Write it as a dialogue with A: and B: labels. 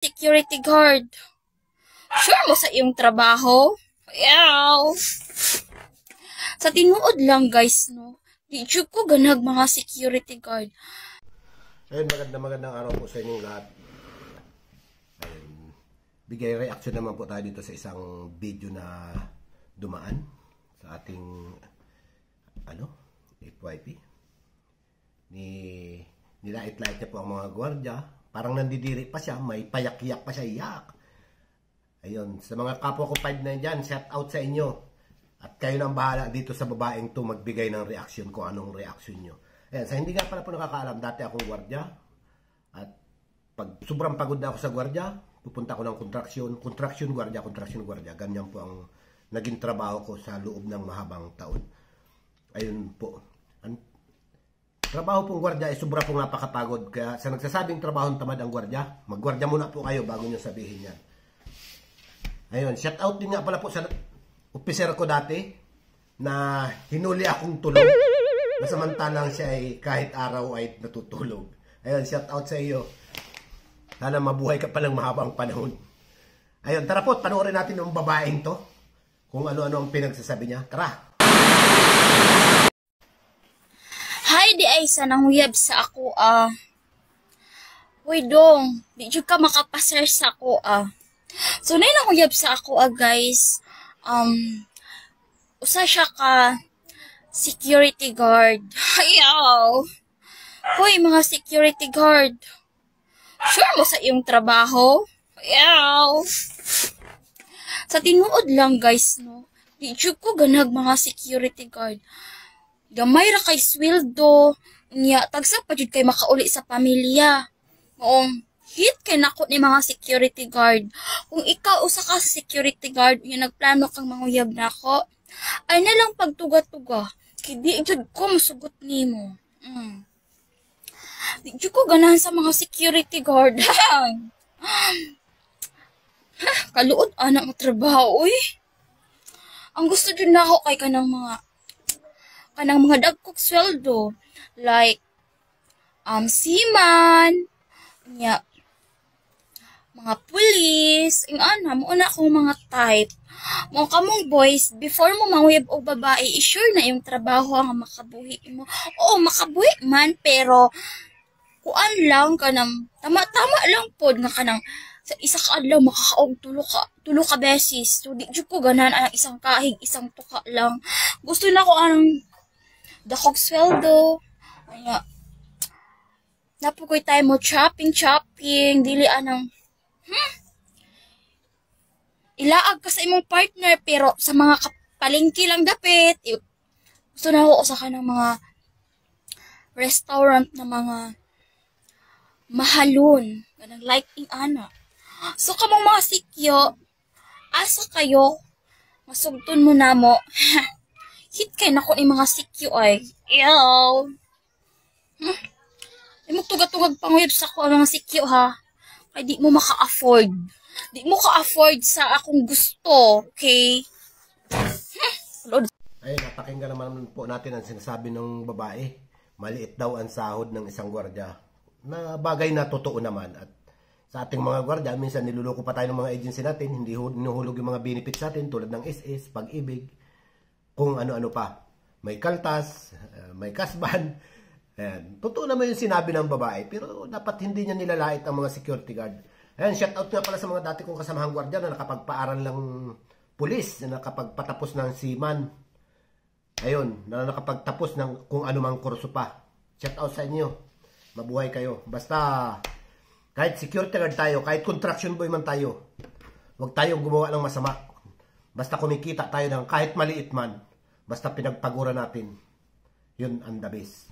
A: security guard. Sure mo sa iyong trabaho? Yaw! Sa tinuod lang guys, no? Di jud ko ganag mga security guard.
B: Ayun, magandang araw po sa inyong lahat. Ayun, bigay reaction naman po tayo dito sa isang video na dumaan sa ating FYP. Nilait-lait niya po ang mga gwardiya. Parang nandidiri pa siya, may payak-yak pa siya, yak. Ayun, sa mga kapwa ko 5 dyan, shout out sa inyo. At kayo nang bahala dito sa babaeng to magbigay ng reaction kung anong reaction nyo. Ayan, sa hindi nga pala po nakakaalam, dati akong gwardiya. At pag sobrang pagod na ako sa gwardiya, pupunta ako ng contraction gwardiya. Ganyan po ang naging trabaho ko sa loob ng mahabang taon. Ayun po. Ang trabaho pong gwardiya ay sobra pong napakapagod. Kaya sa nagsasabing trabaho tamad ang gwardiya, maggwardya muna po kayo bago nyo sabihin yan. Ayun, shout out din nga pala po sa officer ko dati na hinuli akong tulog. Nasamantalang siya ay kahit araw ay natutulog. Ayun, shout out sa iyo. Sana mabuhay ka pa ng mahabang panahon. Ayun, tara po, panoorin natin yung babaeng to. Kung ano-ano ang pinagsasabi niya. Tara!
A: Hi, di ay sa nangyab sa ako, Uy, dong, di jud ka makapaser sa ako, So, na nangyab sa ako, guys. Usa siya ka security guard. Ayaw! Hoy, mga security guard. Sure mo sa iyong trabaho? Ayaw! Sa tinuod lang, guys, no? Di jud ko ganag mga security guard. Gamay ra kay sweldo. Nya, tagsa pa jud kay makauli sa pamilya. Noong hit kay nako ni mga security guard. Kung ikaw usa ka sa security guard, yung nagplano kang manguyab nako, ay na lang pagtuga-tuga. Kay di jud ko masugot nimo. Di jud ko ganahan sa mga security guard. Kaluod anak mo trabaho, uy. Ang gusto jud nako kay kanang mga dagkog sweldo, like seaman, nya mga pulis, mo na akong mga type. Mo kamong boys, before mo manguyab og babae, sure na yung trabaho nga makabuhi mo. Oo, makabuhi man, pero kuan lang kanang tama-tama lang pod nga kanang sa isa ka adlaw makakaog tulo ka beses. So di jud ko ganan ang isang kahig, isang tuka lang. Gusto na ko anang dakog sweldo. Anya napukoy tayo mo shopping, dili anang ilaag ka sa imong partner, pero sa mga palengke lang dapit. Gusto na ako sa kanang mga restaurant na mga mahalon. Ganang liking ana. So kamong mga sikyo, asa kayo? Masugton mo na mo. Hit kay nako ni mga sikyo ay. Ew. Di mo tugatugag panguyab sa ko ang mga sikyo ha. Kaya di mo maka-afford. Di mo ka-afford sa akong gusto. Okay?
B: Ayun, napakinggan naman po natin ang sinasabi ng babae. Maliit daw ang sahod ng isang gwardiya. Na bagay na totoo naman. At sa ating mga gwardiya, minsan niluloko pa tayo ng mga agency natin. Hindi hinuhulog yung mga benefits natin tulad ng SS, Pag-ibig, kung ano-ano pa. May kaltas, may kasban. Ayan. Totoo naman yung sinabi ng babae, pero dapat hindi niya nilalait ang mga security guard. Ayan, shout out nga pala sa mga dati kong kasamahang gwardiya na nakapagpaaral ng pulis, na nakapagpatapos ng seaman. Ayun, na nakapagtapos ng kung anumang kurso pa. Shout out sa inyo. Mabuhay kayo. Basta, kahit security guard tayo, kahit contraction boy man tayo, huwag tayong gumawa ng masama. Basta kumikita tayo ng kahit maliit man, basta pinagpagura natin. Yun ang the best.